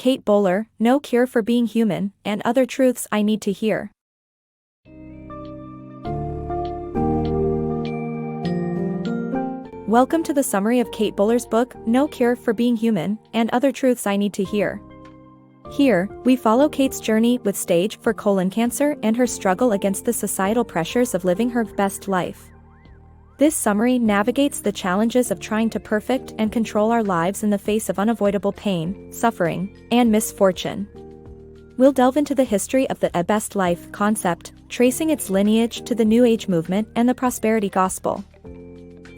Kate Bowler, No Cure for Being Human, and Other Truths I Need to Hear. Welcome to the summary of Kate Bowler's book, No Cure for Being Human, and Other Truths I Need to Hear. Here, we follow Kate's journey with stage 4 colon cancer and her struggle against the societal pressures of living her best life. This summary navigates the challenges of trying to perfect and control our lives in the face of unavoidable pain, suffering, and misfortune. We'll delve into the history of the best life concept, tracing its lineage to the New Age movement and the prosperity gospel.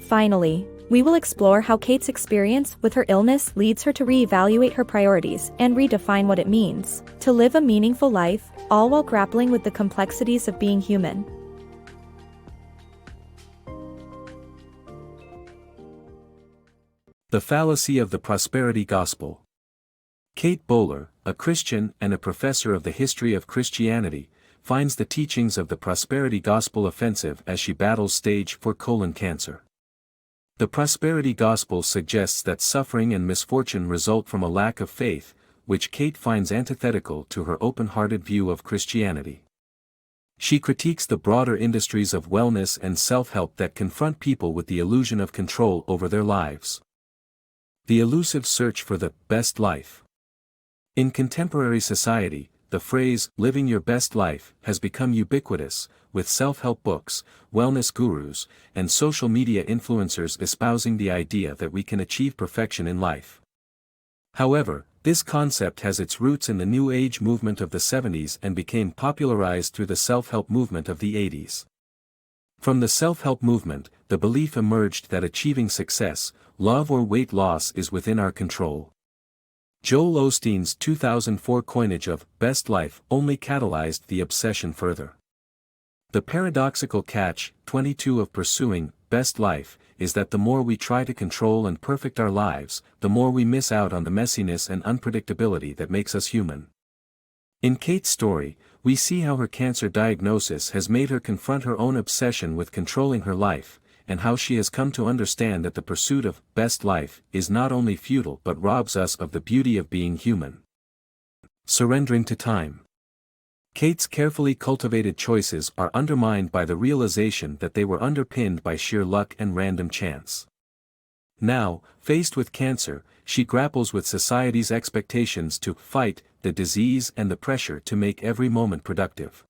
Finally, we will explore how Kate's experience with her illness leads her to reevaluate her priorities and redefine what it means to live a meaningful life, all while grappling with the complexities of being human. The Fallacy of the Prosperity Gospel. Kate Bowler, a Christian and a professor of the history of Christianity, finds the teachings of the prosperity gospel offensive as she battles stage 4 colon cancer. The prosperity gospel suggests that suffering and misfortune result from a lack of faith, which Kate finds antithetical to her open-hearted view of Christianity. She critiques the broader industries of wellness and self-help that confront people with the illusion of control over their lives. The elusive search for the best life. In contemporary society, the phrase, living your best life, has become ubiquitous, with self-help books, wellness gurus, and social media influencers espousing the idea that we can achieve perfection in life. However, this concept has its roots in the New Age movement of the 70s and became popularized through the self-help movement of the 80s. From the self-help movement, the belief emerged that achieving success, love or weight loss is within our control. Joel Osteen's 2004 coinage of best life only catalyzed the obsession further. The paradoxical catch-22 of pursuing best life is that the more we try to control and perfect our lives, the more we miss out on the messiness and unpredictability that makes us human. In Kate's story, we see how her cancer diagnosis has made her confront her own obsession with controlling her life, and how she has come to understand that the pursuit of best life is not only futile but robs us of the beauty of being human. Surrendering to time. Kate's carefully cultivated choices are undermined by the realization that they were underpinned by sheer luck and random chance. Now, faced with cancer, she grapples with society's expectations to fight the disease and the pressure to make every moment productive.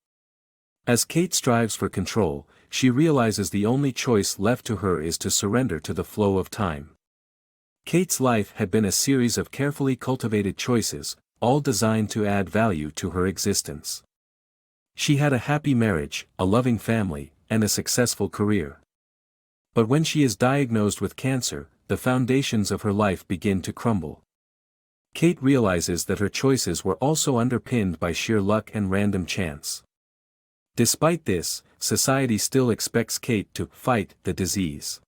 As Kate strives for control, she realizes the only choice left to her is to surrender to the flow of time. Kate's life had been a series of carefully cultivated choices, all designed to add value to her existence. She had a happy marriage, a loving family, and a successful career. But when she is diagnosed with cancer, the foundations of her life begin to crumble. Kate realizes that her choices were also underpinned by sheer luck and random chance. Despite this, society still expects Kate to fight the disease.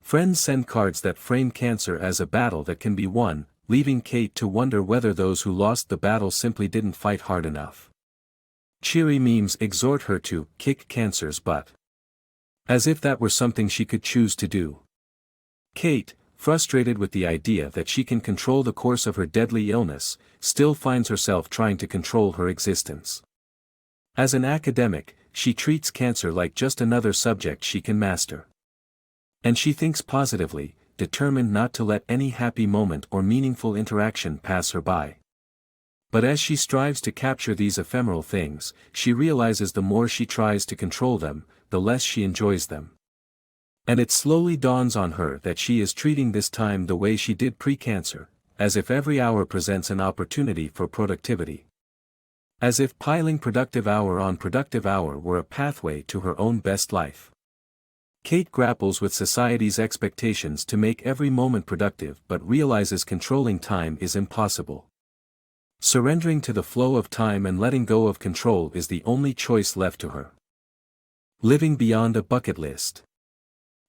Friends send cards that frame cancer as a battle that can be won, leaving Kate to wonder whether those who lost the battle simply didn't fight hard enough. Cheery memes exhort her to kick cancer's butt. As if that were something she could choose to do. Kate, frustrated with the idea that she can control the course of her deadly illness, still finds herself trying to control her existence. As an academic, she treats cancer like just another subject she can master. And she thinks positively, determined not to let any happy moment or meaningful interaction pass her by. But as she strives to capture these ephemeral things, she realizes the more she tries to control them, the less she enjoys them. And it slowly dawns on her that she is treating this time the way she did pre-cancer, as if every hour presents an opportunity for productivity. As if piling productive hour on productive hour were a pathway to her own best life. Kate grapples with society's expectations to make every moment productive but realizes controlling time is impossible. Surrendering to the flow of time and letting go of control is the only choice left to her. Living beyond a bucket list.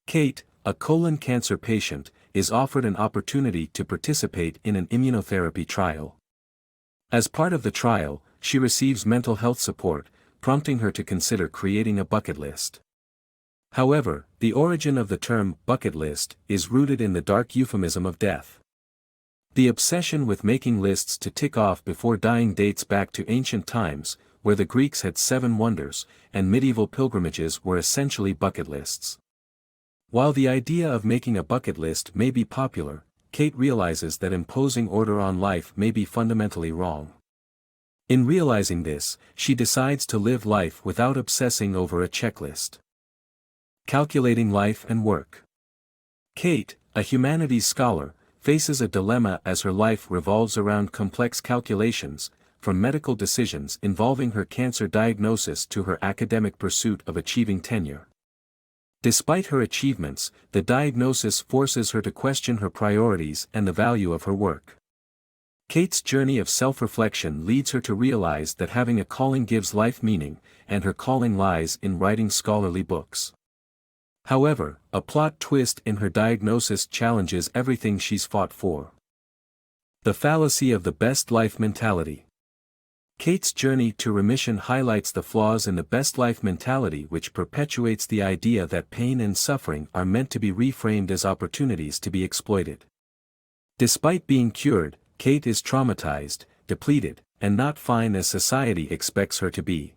Kate, a colon cancer patient, is offered an opportunity to participate in an immunotherapy trial. As part of the trial, she receives mental health support, prompting her to consider creating a bucket list. However, the origin of the term bucket list is rooted in the dark euphemism of death. The obsession with making lists to tick off before dying dates back to ancient times, where the Greeks had 7 wonders, and medieval pilgrimages were essentially bucket lists. While the idea of making a bucket list may be popular, Kate realizes that imposing order on life may be fundamentally wrong. In realizing this, she decides to live life without obsessing over a checklist. Calculating life and work. Kate, a humanities scholar, faces a dilemma as her life revolves around complex calculations, from medical decisions involving her cancer diagnosis to her academic pursuit of achieving tenure. Despite her achievements, the diagnosis forces her to question her priorities and the value of her work. Kate's journey of self-reflection leads her to realize that having a calling gives life meaning, and her calling lies in writing scholarly books. However, a plot twist in her diagnosis challenges everything she's fought for. The fallacy of the best life mentality. Kate's journey to remission highlights the flaws in the best life mentality, which perpetuates the idea that pain and suffering are meant to be reframed as opportunities to be exploited. Despite being cured, Kate is traumatized, depleted, and not fine as society expects her to be.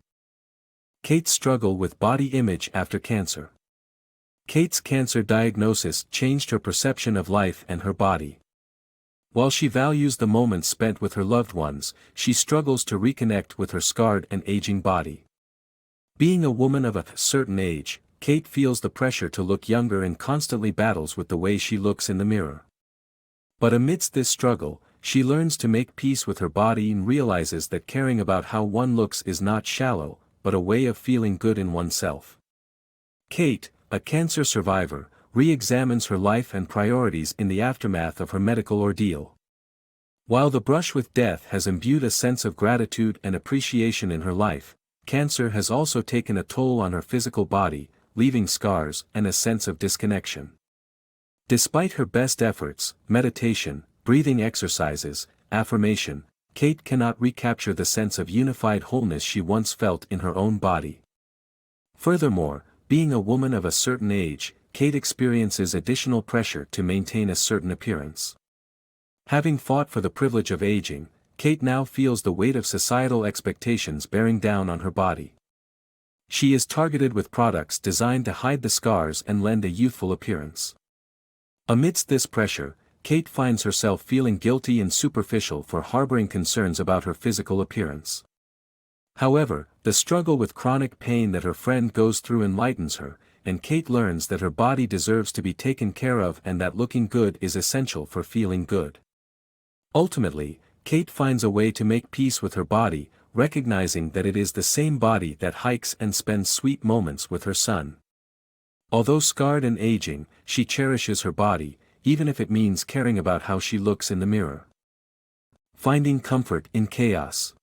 Kate's struggle with body image after cancer. Kate's cancer diagnosis changed her perception of life and her body. While she values the moments spent with her loved ones, she struggles to reconnect with her scarred and aging body. Being a woman of a certain age, Kate feels the pressure to look younger and constantly battles with the way she looks in the mirror. But amidst this struggle, she learns to make peace with her body and realizes that caring about how one looks is not shallow, but a way of feeling good in oneself. Kate, a cancer survivor, re-examines her life and priorities in the aftermath of her medical ordeal. While the brush with death has imbued a sense of gratitude and appreciation in her life, cancer has also taken a toll on her physical body, leaving scars and a sense of disconnection. Despite her best efforts, meditation, breathing exercises, affirmation, Kate cannot recapture the sense of unified wholeness she once felt in her own body. Furthermore, being a woman of a certain age, Kate experiences additional pressure to maintain a certain appearance. Having fought for the privilege of aging, Kate now feels the weight of societal expectations bearing down on her body. She is targeted with products designed to hide the scars and lend a youthful appearance. Amidst this pressure, Kate finds herself feeling guilty and superficial for harboring concerns about her physical appearance. However, the struggle with chronic pain that her friend goes through enlightens her, and Kate learns that her body deserves to be taken care of and that looking good is essential for feeling good. Ultimately, Kate finds a way to make peace with her body, recognizing that it is the same body that hikes and spends sweet moments with her son. Although scarred and aging, she cherishes her body, even if it means caring about how she looks in the mirror. Finding comfort in chaos.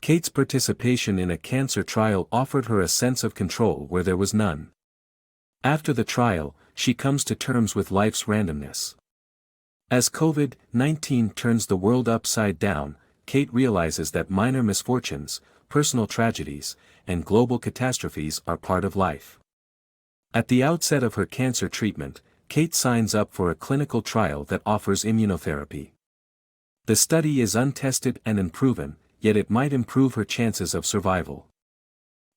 Kate's participation in a cancer trial offered her a sense of control where there was none. After the trial, she comes to terms with life's randomness. As COVID-19 turns the world upside down, Kate realizes that minor misfortunes, personal tragedies, and global catastrophes are part of life. At the outset of her cancer treatment, Kate signs up for a clinical trial that offers immunotherapy. The study is untested and unproven, yet it might improve her chances of survival.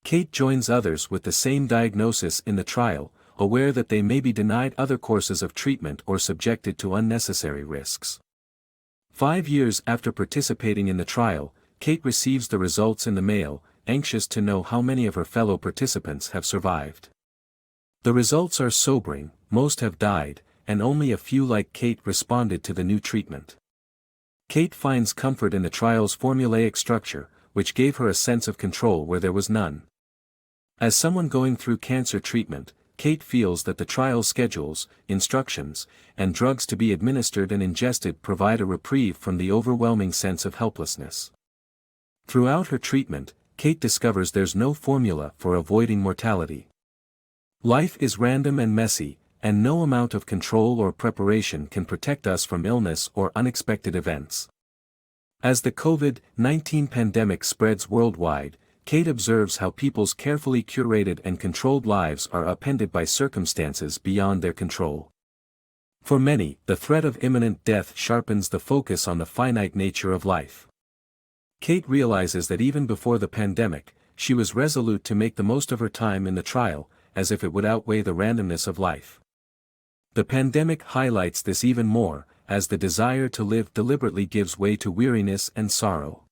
Kate joins others with the same diagnosis in the trial, aware that they may be denied other courses of treatment or subjected to unnecessary risks. 5 years after participating in the trial, Kate receives the results in the mail, anxious to know how many of her fellow participants have survived. The results are sobering: most have died, and only a few like Kate responded to the new treatment. Kate finds comfort in the trial's formulaic structure, which gave her a sense of control where there was none. As someone going through cancer treatment, Kate feels that the trial schedules, instructions, and drugs to be administered and ingested provide a reprieve from the overwhelming sense of helplessness. Throughout her treatment, Kate discovers there's no formula for avoiding mortality. Life is random and messy, and no amount of control or preparation can protect us from illness or unexpected events. As the COVID-19 pandemic spreads worldwide, Kate observes how people's carefully curated and controlled lives are upended by circumstances beyond their control. For many, the threat of imminent death sharpens the focus on the finite nature of life. Kate realizes that even before the pandemic, she was resolute to make the most of her time in the trial, as if it would outweigh the randomness of life. The pandemic highlights this even more, as the desire to live deliberately gives way to weariness and sorrow.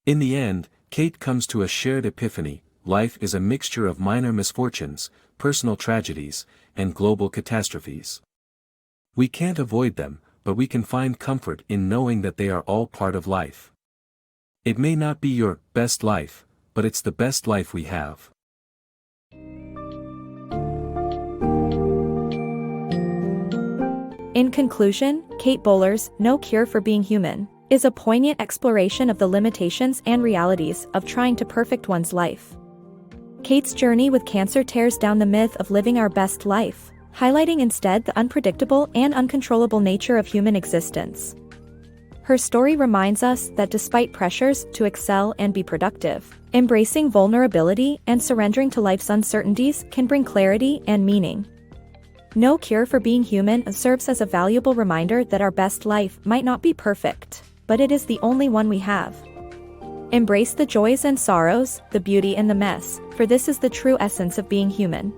In the end, Kate comes to a shared epiphany: life is a mixture of minor misfortunes, personal tragedies, and global catastrophes. We can't avoid them, but we can find comfort in knowing that they are all part of life. It may not be your best life, but it's the best life we have. In conclusion, Kate Bowler's No Cure for Being Human is a poignant exploration of the limitations and realities of trying to perfect one's life. Kate's journey with cancer tears down the myth of living our best life, highlighting instead the unpredictable and uncontrollable nature of human existence. Her story reminds us that despite pressures to excel and be productive, embracing vulnerability and surrendering to life's uncertainties can bring clarity and meaning. No Cure for Being Human serves as a valuable reminder that our best life might not be perfect, but it is the only one we have. Embrace the joys and sorrows, the beauty and the mess, for this is the true essence of being human.